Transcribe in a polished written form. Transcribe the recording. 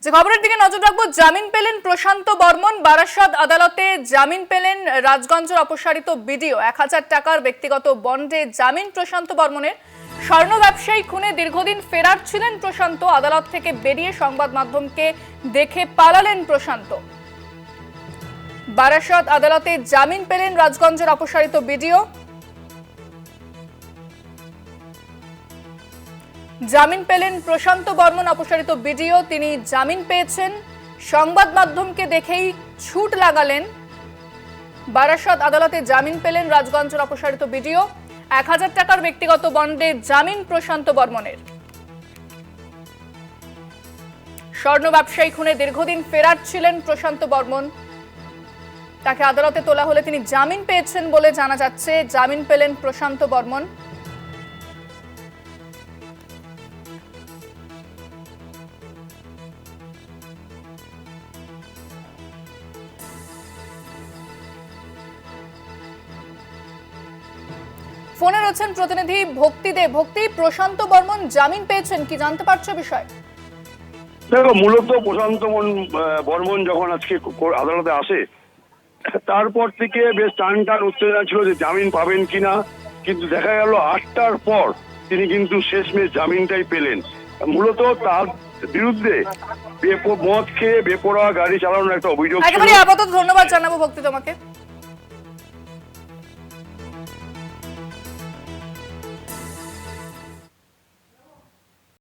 যে খবরের দিকে নজর রাখবো, জামিন পেলেন প্রশান্ত বর্মন। বারাসাত আদালতে জামিন পেলেন রাজগঞ্জের অপসারিত বিডিও। 1000 টাকার ব্যক্তিগত বন্ডে জামিন প্রশান্ত বর্মনের। স্বর্ণ ব্যবসায়ী খুনে দীর্ঘদিন ফেরার ছিলেন প্রশান্ত। আদালত থেকে বেরিয়ে সংবাদ মাধ্যমকে দেখে পালালেন প্রশান্ত। বারাসাত আদালতে জামিন পেলেন রাজগঞ্জের অপসারিত বিডিও। জামিন পেলেন প্রশান্ত বর্মন, অপসারিত বিডিও। তিনি জামিন পেয়েছেন, সংবাদ মাধ্যমকে দেখেই ছুট লাগালেন। বারাসাত আদালতে জামিন পেলেন রাজগঞ্জের অপসারিত বিডিও। 1000 টাকার ব্যক্তিগত বন্ডে জামিন প্রশান্ত বর্মনের। স্বর্ণ ব্যবসায়ী খুনে দীর্ঘদিন ফেরার ছিলেন প্রশান্ত বর্মন। তাকে আদালতে তোলা হলে তিনি জামিন পেয়েছেন বলে জানা যাচ্ছে। জামিন পেলেন প্রশান্ত বর্মন। ফোনে রয়েছেন প্রতিনিধি ভক্তি দে। ভক্তি, প্রশান্ত বর্মন জামিন পেয়েছেন, কি জানতে পারছো বিষয়? দেখো, মূলত প্রশান্ত বর্মন যখন আজকে আদালতে আসে, তারপর থেকে বেশ টান উত্তেজনা ছিল যে জামিন পাবেন কিনা, কিন্তু দেখা গেল 8টার পর তিনি কিন্তু শেষমেশ জামিনটাই পেলেন। মূলত তার বিরুদ্ধে মদ খেয়ে বেপরোয়া গাড়ি চালানোর একটা অভিযোগ ছিল। একেবারে আপাতত ধন্যবাদ জানাবো ভক্তি তোমাকে।